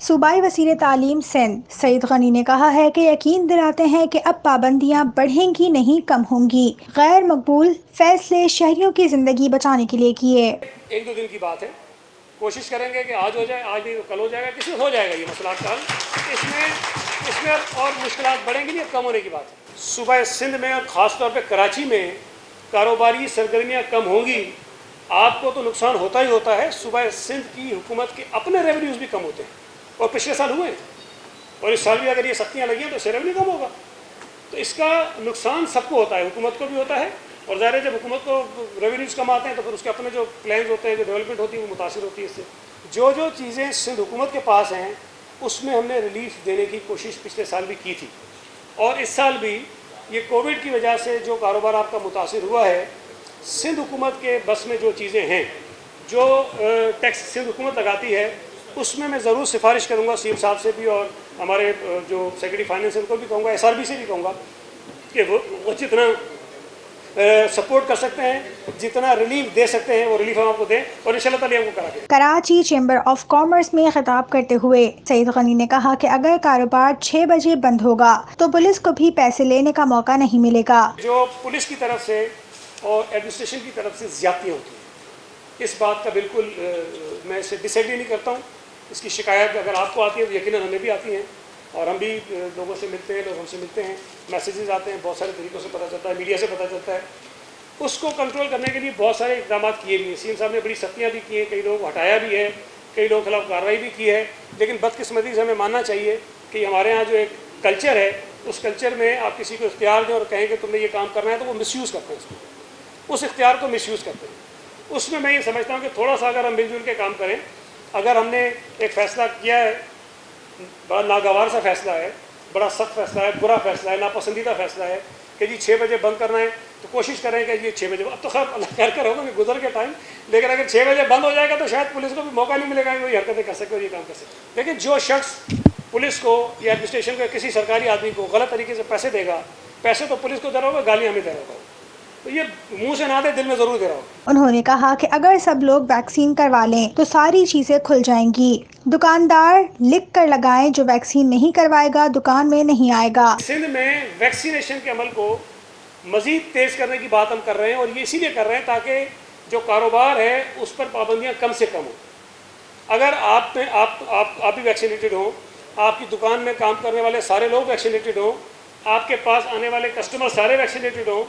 صوبائی وزیر تعلیم سندھ سعید غنی نے کہا ہے کہ یقین دلاتے ہیں کہ اب پابندیاں بڑھیں گی نہیں کم ہوں گی۔ غیر مقبول فیصلے شہریوں کی زندگی بچانے کے لیے کیے۔ ایک دو دن کی بات ہے، کوشش کریں گے کہ آج ہو جائے، آج نہیں تو کل ہو جائے گا، کسی ہو جائے گا یہ مسئلہ کا حل۔ اس میں اور مشکلات بڑھیں گی نہیں، اب کم ہونے کی بات ہے۔ صوبہ سندھ میں اور خاص طور پہ کراچی میں کاروباری سرگرمیاں کم ہوں گی، آپ کو تو نقصان ہوتا ہی ہوتا ہے، صوبہ سندھ کی حکومت کے اپنے ریونیوز بھی کم ہوتے ہیں اور پچھلے سال ہوئے ہیں، اور اس سال بھی اگر یہ سختیاں لگی ہیں تو اس سے ریونیو کم ہوگا۔ تو اس کا نقصان سب کو ہوتا ہے، حکومت کو بھی ہوتا ہے، اور ظاہر ہے جب حکومت کو ریونیوز کم آتے ہیں تو پھر اس کے اپنے جو پلانز ہوتے ہیں، جو ڈیولپمنٹ ہوتی ہے وہ متاثر ہوتی ہے اس سے۔ جو چیزیں سندھ حکومت کے پاس ہیں اس میں ہم نے ریلیف دینے کی کوشش پچھلے سال بھی کی تھی، اور اس سال بھی یہ کووڈ کی وجہ سے جو کاروبار آپ کا متاثر ہوا ہے، سندھ حکومت کے بس میں جو چیزیں ہیں، جو ٹیکس سندھ حکومت لگاتی ہے، اس میں ضرور سفارش کروں گا سی ایم صاحب سے بھی، اور ہمارے جو سیکرٹری فائنینس ان کو بھی کہوں گا، ایس آر بی سے بھی کہوں گا کہ وہ جتنا سپورٹ کر سکتے ہیں، جتنا ریلیف دے سکتے ہیں وہ ریلیف ہم آپ کو دیں، اور انشاءاللہ تعالی ہم کو کرا دیں۔ کراچی چیمبر آف کامرس میں خطاب کرتے ہوئے سعید غنی نے کہا کہ اگر کاروبار 6 بجے بند ہوگا تو پولیس کو بھی پیسے لینے کا موقع نہیں ملے گا۔ جو پولیس کی طرف سے اور ایڈمنسٹریشن کی طرف سے زیادتیاں ہوتی ہیں، اس بات کا بالکل میں اسے ڈس ایگری نہیں کرتا ہوں۔ اس کی شکایت اگر آپ کو آتی ہے تو یقیناً ہمیں بھی آتی ہیں، اور ہم بھی لوگوں سے ملتے ہیں، لوگ ہم سے ملتے ہیں، میسیجز آتے ہیں، بہت سارے طریقوں سے پتہ چلتا ہے، میڈیا سے پتہ چلتا ہے۔ اس کو کنٹرول کرنے کے لیے بہت سارے اقدامات کیے بھی ہیں، سی ایم صاحب نے بڑی سختیاں بھی کی ہیں، کئی لوگوں کو ہٹایا بھی ہے، کئی لوگوں کے خلاف کارروائی بھی کی ہے، لیکن بدقسمتی سے ہمیں ماننا چاہیے کہ ہمارے یہاں جو ایک کلچر ہے، اس کلچر میں آپ کسی کو اختیار دیں اور کہیں کہ تم نے یہ کام کرنا ہے تو وہ مس یوز کرتے ہیں، اس اختیار کو مس یوز کرتے ہیں۔ اس میں یہ سمجھتا ہوں کہ تھوڑا سا اگر ہم مل جل کے کام کریں، اگر ہم نے ایک فیصلہ کیا ہے، بڑا ناگوار سا فیصلہ ہے، بڑا سخت فیصلہ ہے، برا فیصلہ ہے، ناپسندیدہ فیصلہ ہے کہ جی 6 بجے بند کرنا ہے، تو کوشش کریں کہ یہ 6 بجے، اب تو خیر اللہ خیر کر ہوگا کہ گزر کے ٹائم، لیکن اگر 6 بجے بند ہو جائے گا تو شاید پولیس کو بھی موقع نہیں ملے گا کہ وہ یہ حرکتیں کر سکے اور یہ کام کر سکے۔ لیکن جو شخص پولیس کو یا ایڈمنسٹریشن کو یا کسی سرکاری آدمی کو غلط طریقے سے پیسے دے گا، پیسے تو پولیس کو دے رہا ہوگا، گالیاں ہمیں دے رہا ہوگا، تو یہ منہ سے نہ دے، دل میں ضرور دے رہا ہوگا۔ انہوں نے کہا کہ اگر سب لوگ ویکسین کروا لیں تو ساری چیزیں کھل جائیں گی۔ دکاندار لکھ کر لگائیں جو ویکسین نہیں کروائے گا دکان میں نہیں آئے گا۔ سندھ میں ویکسینیشن کے عمل کو مزید تیز کرنے کی بات ہم کر رہے ہیں، اور یہ اسی لیے کر رہے ہیں تاکہ جو کاروبار ہے اس پر پابندیاں کم سے کم ہوں۔ اگر آپ بھی ویکسینیٹڈ ہوں، آپ کی دکان میں کام کرنے والے سارے لوگ ویکسینیٹڈ ہوں، آپ کے پاس آنے والے کسٹمر سارے ویکسینیٹڈ ہوں،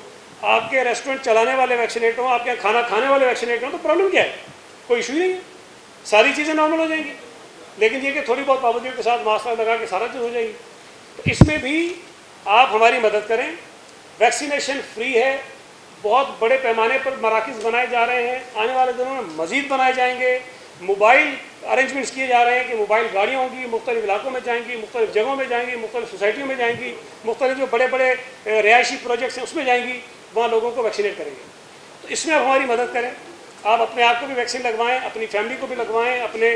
آپ کے ریسٹورنٹ چلانے والے ویکسینیٹ ہوں، آپ کے کھانا کھانے والے ویکسینیٹ ہوں، تو پرابلم کیا ہے؟ کوئی ایشو ہی نہیں ہے، ساری چیزیں نارمل ہو جائیں گی۔ لیکن یہ کہ تھوڑی بہت پابندیوں کے ساتھ ماسک لگا کے سارا چیز ہو جائے گی، تو اس میں بھی آپ ہماری مدد کریں۔ ویکسینیشن فری ہے، بہت بڑے پیمانے پر مراکز بنائے جا رہے ہیں، آنے والے دنوں میں مزید بنائے جائیں گے، موبائل ارینجمنٹس کیے جا رہے ہیں کہ موبائل گاڑیاں ہوں گی، مختلف علاقوں میں جائیں گی، مختلف جگہوں میں جائیں گی، مختلف سوسائٹیوں میں جائیں گی، مختلف جو بڑے بڑے رہائشی پروجیکٹس ہیں اس میں جائیں گی، وہاں لوگوں کو ویکسینیٹ کریں گے۔ تو اس میں آپ ہماری مدد کریں، آپ اپنے آپ کو بھی ویکسین لگوائیں، اپنی فیملی کو بھی لگوائیں، اپنے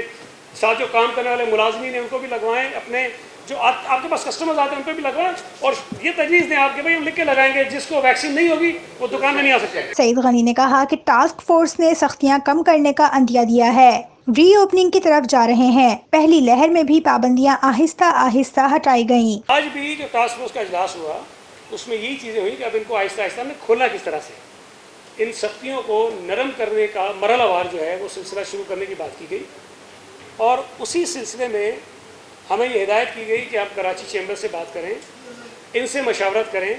ساتھ جو کام کرنے والے ملازمین ہیں ان کو بھی لگوائیں، اپنے جو آپ کے پاس کسٹمرز آتے ہیں ان پہ بھی لگوائیں، اور یہ تجویز دیں آپ کے بھائی ہم لکھ کے لگائیں گے جس کو ویکسین نہیں ہوگی وہ دکان میں نہیں آ سکتا۔ سعید غنی نے کہا کہ ٹاسک فورس نے سختیاں کم کرنے کا عندیہ دیا ہے، ری اوپننگ کی طرف جا رہے ہیں۔ پہلی لہر میں بھی پابندیاں آہستہ آہستہ ہٹائی گئیں۔ آج بھی جو ٹاسک فورس کا اجلاس ہوا اس میں یہی چیزیں ہوئی کہ اب ان کو آہستہ آہستہ ہم نے کھولا کس طرح سے، ان سختیوں کو نرم کرنے کا مرحلہ وار جو ہے وہ سلسلہ شروع کرنے کی بات کی گئی، اور اسی سلسلے میں ہمیں یہ ہدایت کی گئی کہ آپ کراچی چیمبر سے بات کریں، ان سے مشاورت کریں،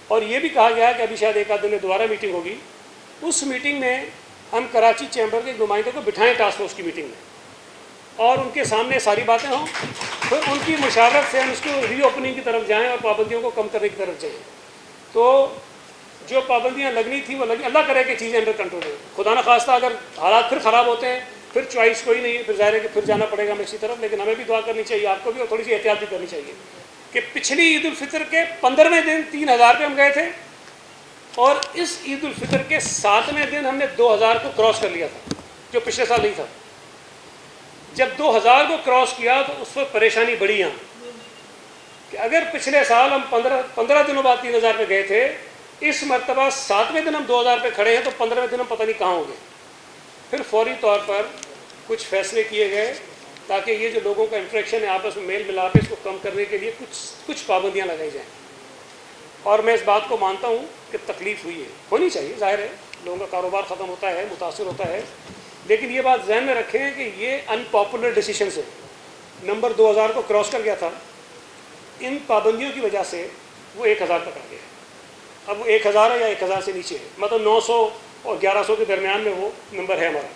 اور یہ بھی کہا گیا کہ ابھی شاید ایک آدھ دن میں دوبارہ میٹنگ ہوگی، اس میٹنگ میں ہم کراچی چیمبر کے نمائندے کو بٹھائیں ٹاسک فورس کی میٹنگ میں، اور ان کے سامنے ساری باتیں ہوں، پھر ان کی مشاورت سے ہم اس کو ری اوپننگ کی طرف جائیں اور پابندیوں کو کم کرنے کی طرف جائیں۔ تو جو پابندیاں لگنی تھیں وہ لگی، اللہ کرے کہ چیزیں انڈر کنٹرول ہوں، خدا نخواستہ اگر حالات پھر خراب ہوتے ہیں پھر چوائس کوئی نہیں ہے، پھر ظاہر ہے کہ پھر جانا پڑے گا ہمیں اسی طرف، لیکن ہمیں بھی دعا کرنی چاہیے، آپ کو بھی، اور تھوڑی سی احتیاط بھی کرنی چاہیے کہ پچھلی عید الفطر کے 15ویں دن 3000 پہ ہم گئے تھے، اور اس عید الفطر کے 7ویں دن ہم نے 2000 کو کراس کر لیا تھا، جو پچھلے سال نہیں تھا۔ جب 2000 کو کراس کیا تو اس وقت پریشانی بڑھی یہاں کہ اگر پچھلے سال ہم 15 دنوں بعد 3000 پہ گئے تھے، اس مرتبہ 7ویں دن ہم 2000 پہ کھڑے ہیں تو 15ویں دن ہم پتہ نہیں کہاں ہوں گے۔ پھر فوری طور پر کچھ فیصلے کیے گئے تاکہ یہ جو لوگوں کا انٹریکشن ہے آپس میں میل ملاپ ہے اس کو کم کرنے کے لیے کچھ پابندیاں لگائی جائیں. اور میں اس بات کو مانتا ہوں کہ تکلیف ہوئی ہے, ہونی چاہیے, ظاہر ہے لوگوں کا کاروبار ختم ہوتا ہے, متاثر ہوتا ہے, لیکن یہ بات ذہن میں رکھیں کہ یہ ان پاپولر ڈیسیشنز ہے. نمبر 2000 کو کراس کر گیا تھا, ان پابندیوں کی وجہ سے وہ 1000 تک آ گیا. اب وہ 1000 ہے یا 1000 سے نیچے ہے, مطلب 900 اور 1100 کے درمیان میں وہ نمبر ہے ہمارا.